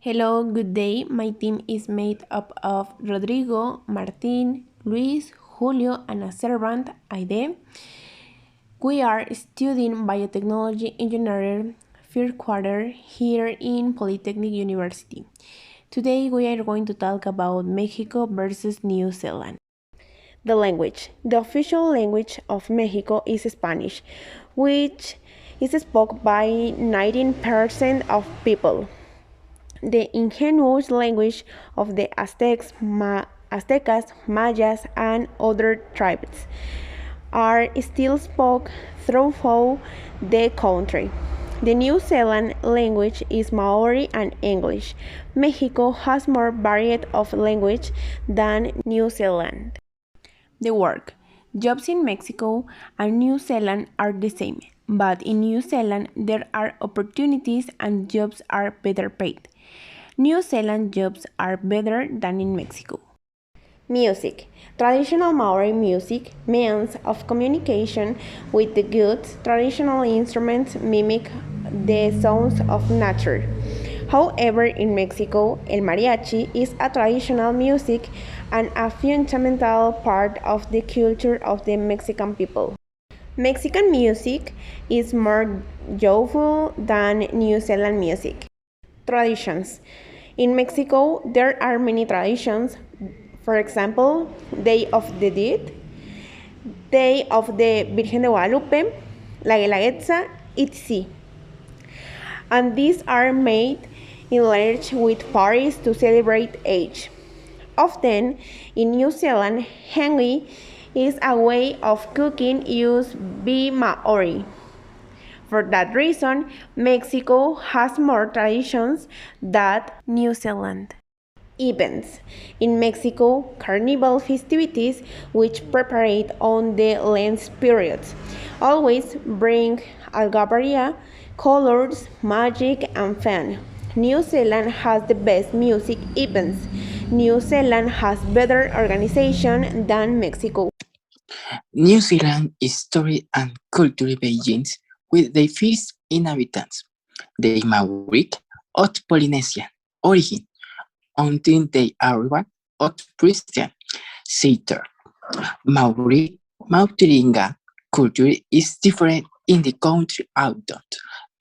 Hello, good day. My team is made up of Rodrigo, Martin, Luis, Julio, and a servant, Aide. We are studying biotechnology engineering first quarter here in Polytechnic University. Today we are going to talk about Mexico versus New Zealand. The language. The official language of Mexico is Spanish, which is spoken by 19% of people. The indigenous language of the Aztecas, Mayas, and other tribes are still spoken throughout the country. The New Zealand language is Maori and English. Mexico has more variety of language than New Zealand. The work. Jobs in Mexico and New Zealand are the same, but in New Zealand there are opportunities and jobs are better paid. New Zealand jobs are better than in Mexico. Music. Traditional Maori music, means of communication with the goods, traditional instruments mimic the sounds of nature. However, in Mexico, el mariachi is a traditional music and a fundamental part of the culture of the Mexican people. Mexican music is more joyful than New Zealand music. Traditions. In Mexico, there are many traditions. For example, Day of the Dead, Day of the Virgen de Guadalupe, La Guelaguetza, etc. And these are made in large with parties to celebrate age. Often, in New Zealand, hangi is a way of cooking used by Maori. For that reason, Mexico has more traditions than New Zealand. Events. In Mexico, carnival festivities, which preparate on the Lent periods, always bring algabaria, colors, magic, and fun. New Zealand has the best music events. New Zealand has better organization than Mexico. New Zealand history and culture begins with the first inhabitants, the Maori of Polynesian origin, until the arrival of Christian settler. Maori Mauteringa culture is different in the country outdoors.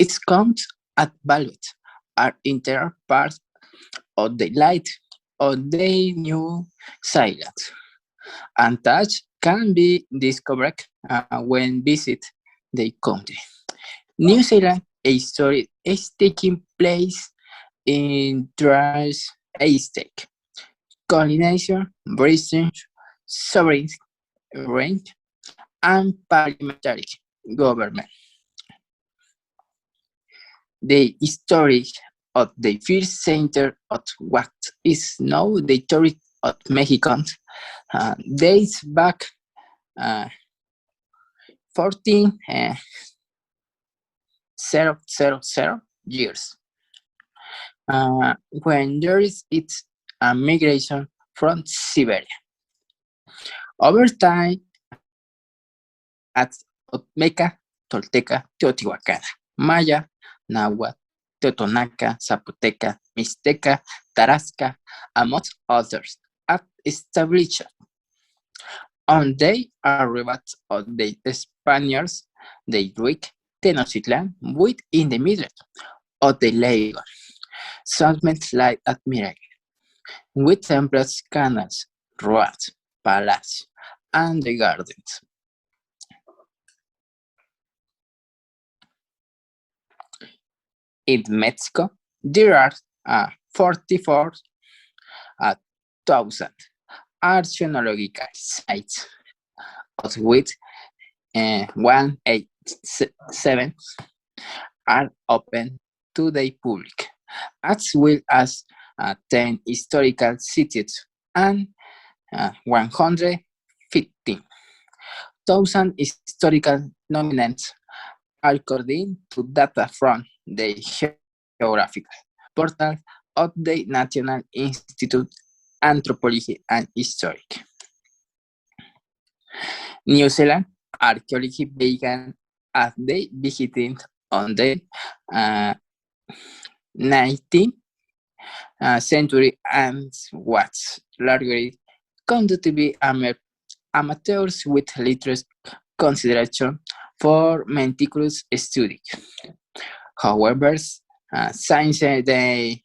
It comes at values are integral part of the life of the New Zealand, and touch can be discovered when visit the country. New Zealand history is taking place in Trans Aztec, colonization, British sovereignty, and parliamentary government. The history of the first center of what is now the territory of Mexicans dates back 14,000 years, when there is its migration from Siberia. Over time, at Olmeca, Tolteca, Teotihuacana, Maya, Náhuatl, Totonaca, Zapoteca, Mixteca, Tarasca, amongst others, are established. On the arrival of the Spaniards, they reached Tenochtitlan within the middle of the Lagos, settlements like Admiral, with temples, canals, roads, palaces, and the gardens. In Mexico, there are 44,000 archaeological sites, of which 187 are open to the public, as well as 10 historical cities and 115,000 historical monuments, according to data from the Geographical Portal of the National Institute of Anthropology and History. New Zealand archaeology began as the visiting on the 19th century and what's largely considered to be amateurs with little consideration for meticulous study. However, since they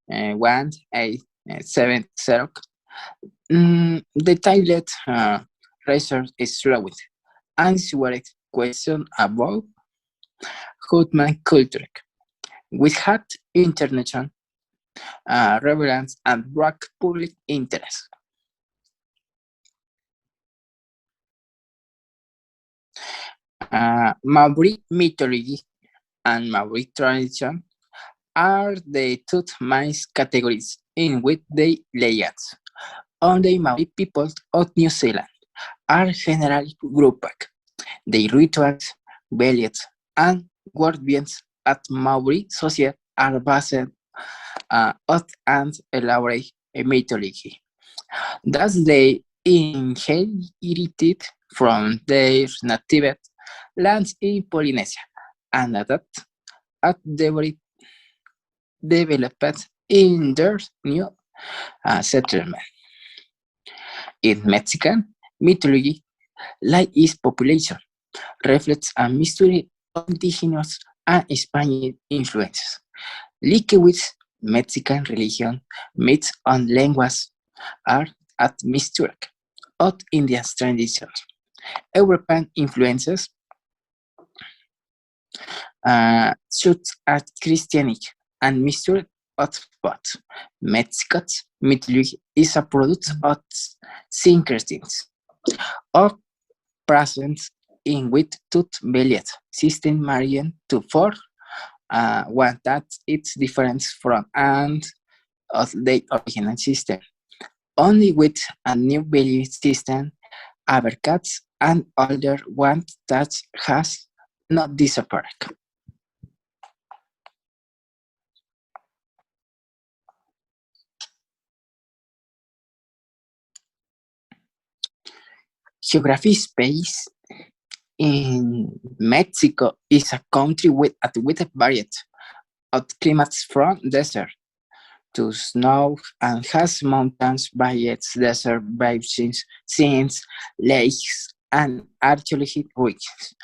want a 7-0, the titled research is slowed. Answered question about human culture, which had international relevance and broad public interest. Maori mythology and Maori tradition are the two main categories in which they lay out. Only Maori people of New Zealand are generally grouped. Their rituals, beliefs, and worldviews at Maori society are based on an elaborate mythology. Thus, they inherited from their native lands in Polynesia and developed in their new settlement. In Mexican mythology, like its population reflects a mystery of indigenous and Spanish influences, linked with Mexican religion, myths, and language are at mystery of Indian traditions. European influences such as Christianity and mystery of both. Mexico's mythology is a product of syncretisms of presence in which two belief system marrying to form one that is different from and of the original system. Only with a new belief system uppercuts an older one that has not disappeared. Geography space in Mexico is a country with a variety of climates from desert to snow and has mountains, valleys, desert basins, scenes, lakes, and archaeological regions.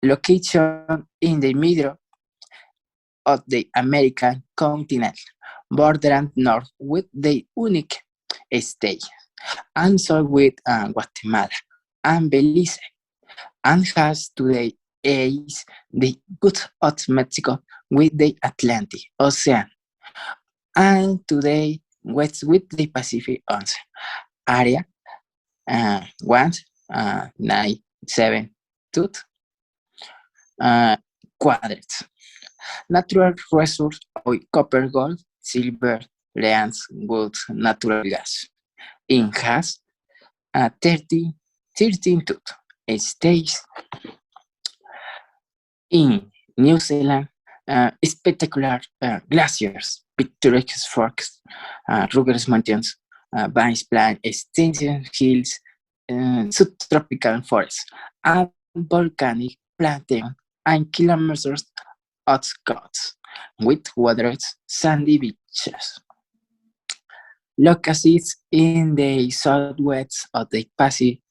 Location in the middle of the American continent, bordering north with the unique state, and so with Guatemala and Belize, and has today is the good of Mexico with the Atlantic Ocean, and today west with the Pacific Ocean area 197 quadrants. Natural resources of copper, gold, silver, lands, wood, natural gas. It has 13 states in New Zealand. Spectacular glaciers, picturesque forests, rugged mountains, vines, plant extension hills, subtropical forests, and volcanic plateau, and kilometers of coast with watered sandy beaches. Located in the southwest of the Pacific,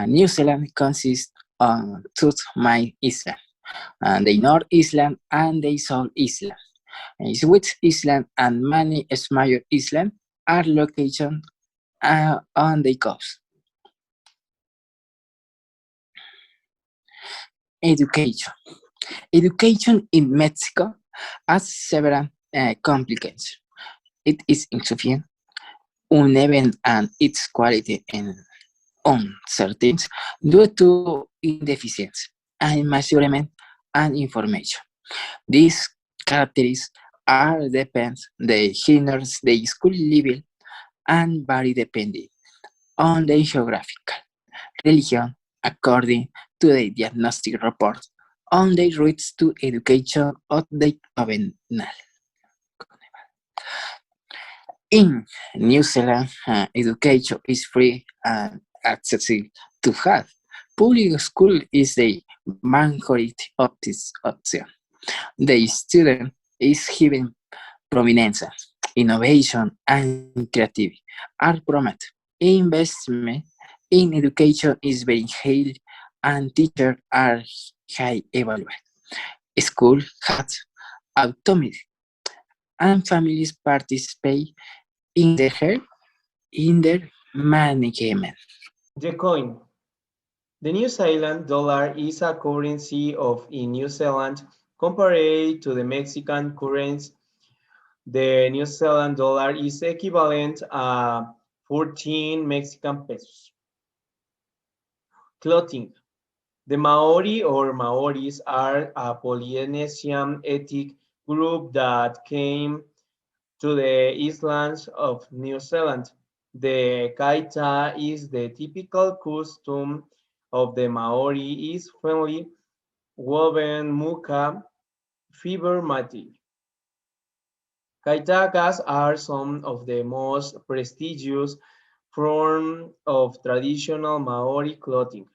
New Zealand consists of two main islands, the North Island and the South Island. Which island and many smaller islands are located on the coast. Education. Education in Mexico has several complications. It is insufficient, uneven, and its quality is uncertain due to inefficiency in measurement and information. These characteristics are depend the generous the school level and vary depending on the geographical religion according to the diagnostic report on the routes to education of the Covenant. In New Zealand, education is free and accessible to have. Public school is the majority of this option. The student is given prominence. innovation, and creativity are promoted. Investment in education is very high and teachers are high evaluated. School has autonomy and families participate in their management. The coin. The New Zealand dollar is a currency of in New Zealand compared to the Mexican currency. The New Zealand dollar is equivalent a 14 Mexican pesos. Clothing. The Maori or Maoris are a Polynesian ethnic group that came to the islands of New Zealand. The kaita is the typical costume of the Maori is friendly woven muka fiber material. Kaitakas are some of the most prestigious forms of traditional Maori clothing.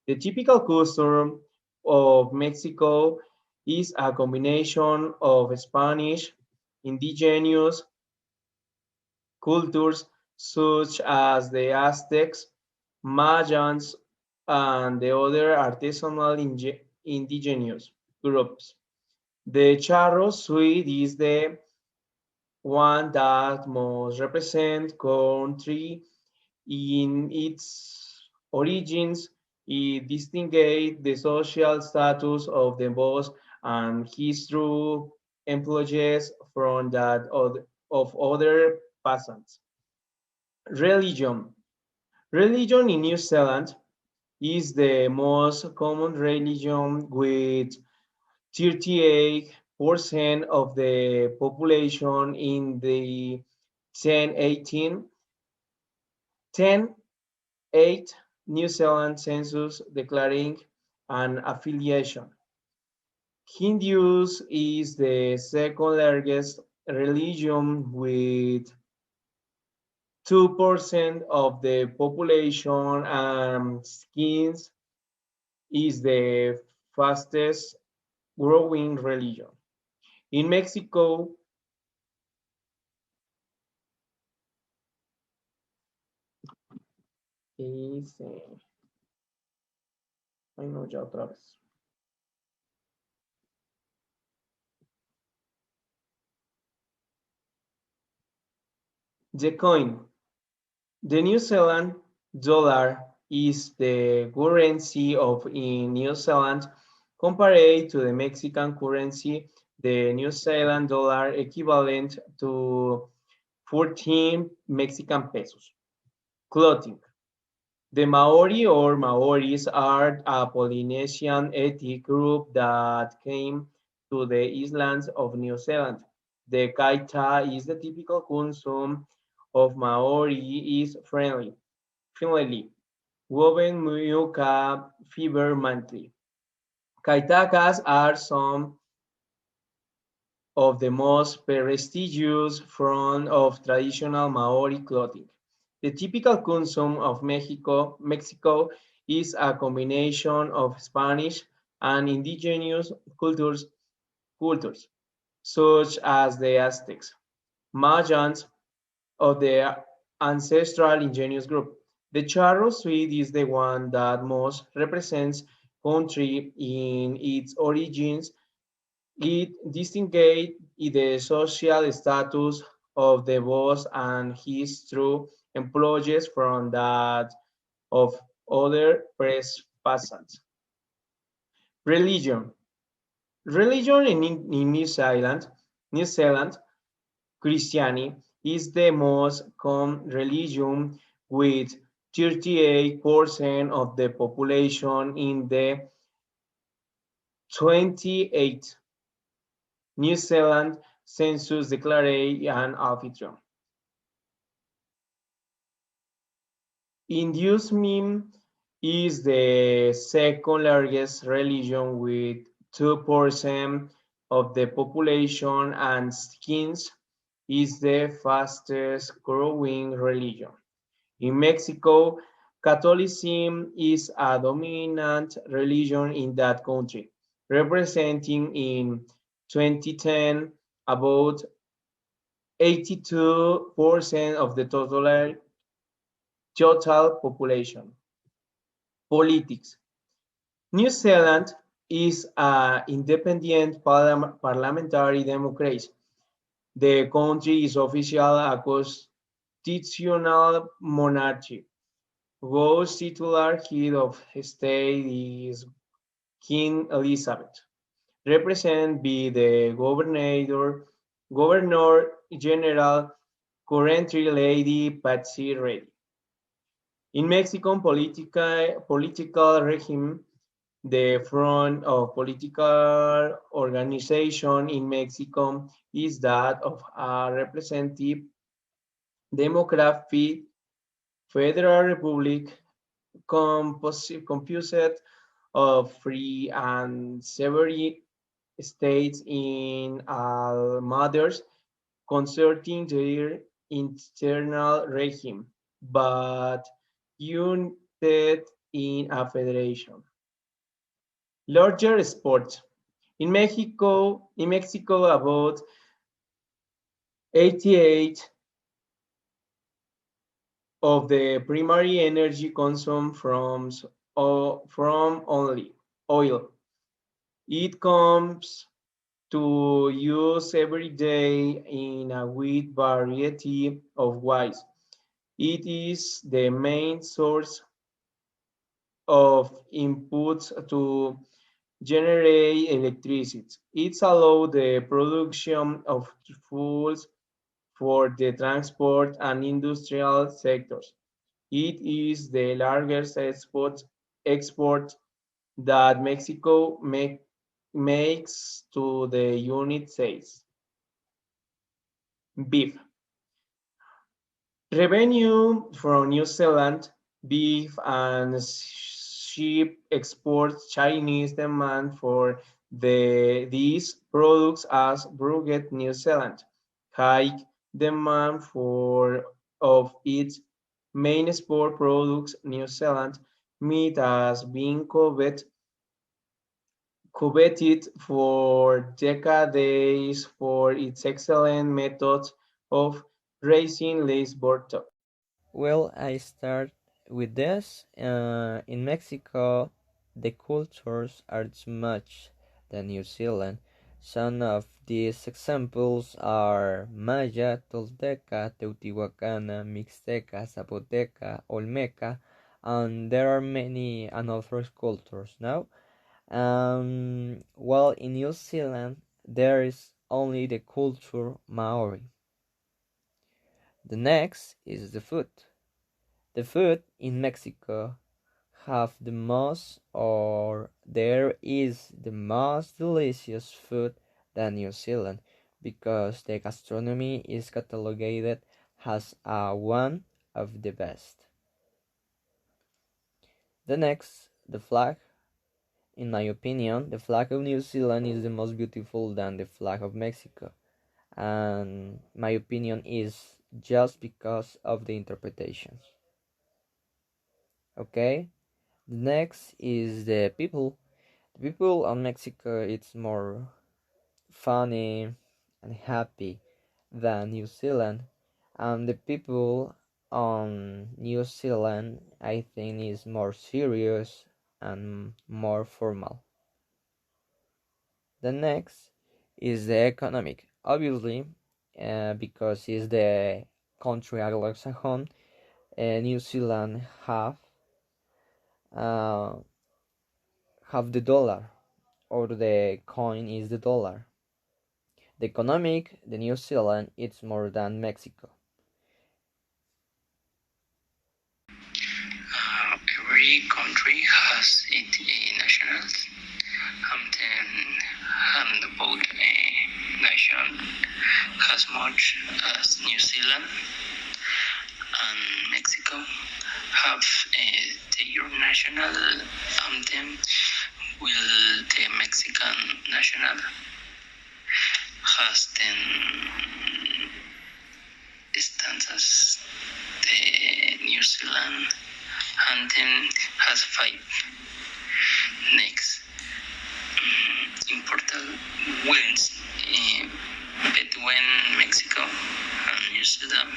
The typical costume of Mexico is a combination of Spanish, indigenous cultures such as the Aztecs, Mayans, and the other artisanal indigenous groups. The charro suite is the one that most represents country in its origins. It distinguishes the social status of the boss and his true employees from that of other peasants. Religion. Religion in New Zealand is the most common religion with 38% of the population in the 1018 10:8 New Zealand census declaring an affiliation. Hindus is the second largest religion with 2% of the population and skins is the fastest growing religion. In Mexico, dice, ay no, ya otra vez. The coin. The New Zealand dollar is the currency of in New Zealand compared to the Mexican currency. The New Zealand dollar equivalent to 14 Mexican pesos. Clothing. The Maori or Maoris are a Polynesian ethnic group that came to the islands of New Zealand. The kaita is the typical costume of Maori is friendly, woven muka fiber mantle. Kaitakas are some of the most prestigious forms of traditional Maori clothing. The typical costume of Mexico is a combination of Spanish and indigenous cultures such as the Aztecs, Mayans, of the ancestral indigenous group. The charro suite is the one that most represents country in its origins. It distinguishes the social status of the boss and his true employees from that of other press peasants. Religion. Religion in New Zealand, Christianity is the most common religion with 38% of the population in the 28 New Zealand census declared an anfitrion. Hinduism is the second largest religion with 2% of the population and skins is the fastest growing religion. In Mexico, Catholicism is a dominant religion in that country, representing in 2010 about 82% of the total population. Politics. New Zealand is an independent parliamentary democracy. The country is official a constitutional monarchy, whose titular head of state is King Elizabeth, represented by the Governor General, currently Lady Patsy Reddy. In Mexican political regime, the front of political organization in Mexico is that of a representative democratic federal republic composed of free and several states in all matters concerning their internal regime, but united in a federation. Larger sports. In Mexico, about 88 of the primary energy consumed from only oil. It comes to use every day in a wide variety of ways. It is the main source of inputs to generate electricity. It allows the production of fuels for the transport and industrial sectors. It is the largest export that Mexico makes to the United States. Beef. Revenue from New Zealand beef and sheep exports. Chinese demand for these products as Bruget, New Zealand. High demand for of its main export products, New Zealand meat has been coveted for decades for its excellent methods of raising livestock. Well, I start with this. In Mexico, the cultures are too much than New Zealand. Some of these examples are Maya, Tolteca, Teotihuacana, Mixteca, Zapoteca, Olmeca, and there are many other cultures now. While in New Zealand, there is only the culture Maori. The next is the food. The food in Mexico have the most or there is the most delicious food than New Zealand because the gastronomy is catalogated as one of the best. The next, the flag. In my opinion, the flag of New Zealand is the most beautiful than the flag of Mexico. And my opinion is just because of the interpretations. Okay? The next is the people. The people on Mexico it's more funny and happy than New Zealand. And the people on New Zealand I think is more serious and more formal. The next is the economic. Obviously, because it's the country Anglo-Saxon, New Zealand uh, have the dollar, or the coin is the dollar. The economic, the New Zealand, it's more than Mexico. Every country has its nationals, and both nation has much as New Zealand and Mexico have their national anthem, while the Mexican national has 10 stanzas. The New Zealand anthem has 5. Next, important wins between Mexico Zealand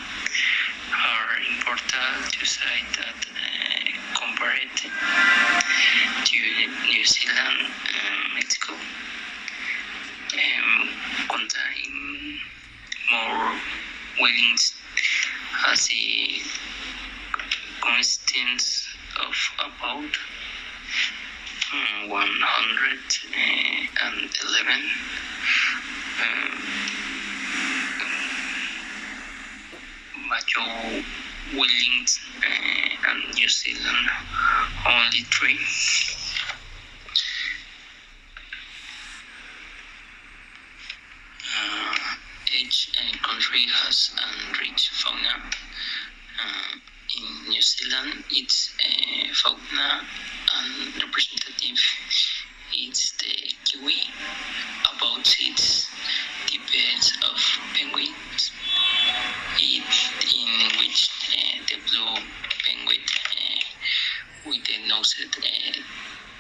are important to say that compared to New Zealand and Mexico contain more whales as a constant of about 111 major whales and New Zealand only 3. Each country has a rich fauna. In New Zealand, its fauna and representative is the kiwi, about its types of penguins, in which the blue penguin with the nosed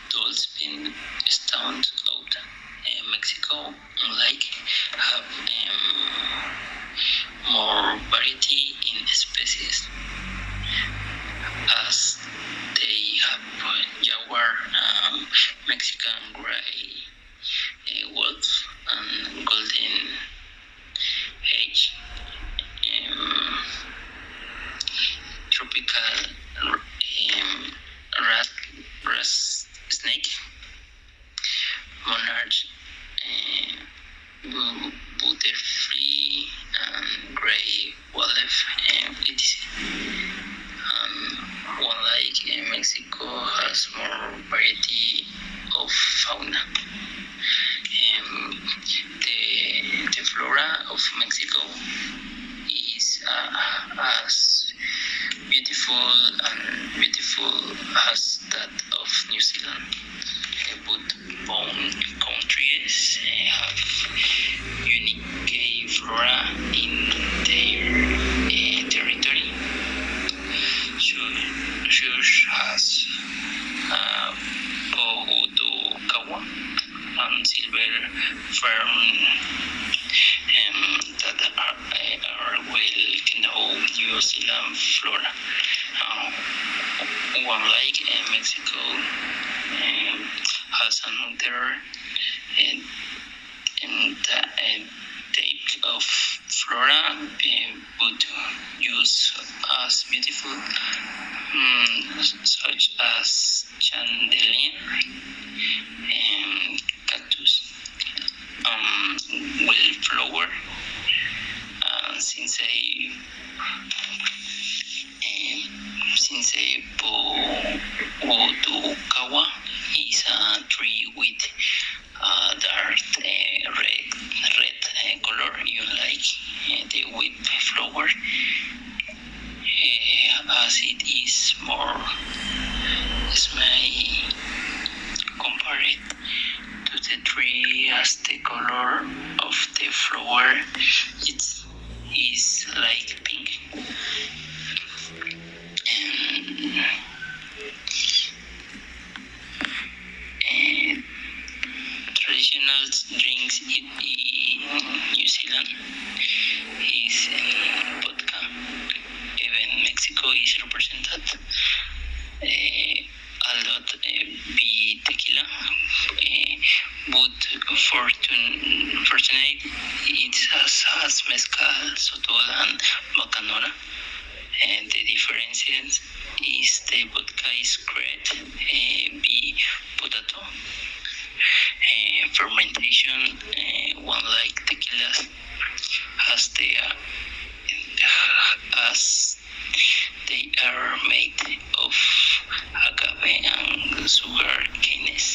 dolphin stands out. Mexico, unlike, have more variety in species, as they have jaguar, Mexican gray wolf, and golden age, tropical rat snake, monarch, butterfly, and gray wolf, etc. Unlike Mexico has more variety of fauna. The flora of Mexico is as beautiful as that of New Zealand. But both countries have unique flora in their territory. Such as Ohutukawa and silver fern that are well known New Zealand flora. Unlike Mexico, has another type of flora, but used as beautiful, such as chandelier, cactus, wildflower, since Odukawa is a tree with dark red color, you like the white flower, as it is more small compared to the tree, as the color of the flower is like pink. Traditional drinks in New Zealand is vodka. Even Mexico is represented a lot be tequila, but fortunately it has mezcal, sotol, and bacanora. And the difference is the vodka is created by potato fermentation, one like tequila as they are made of agave and sugar canes.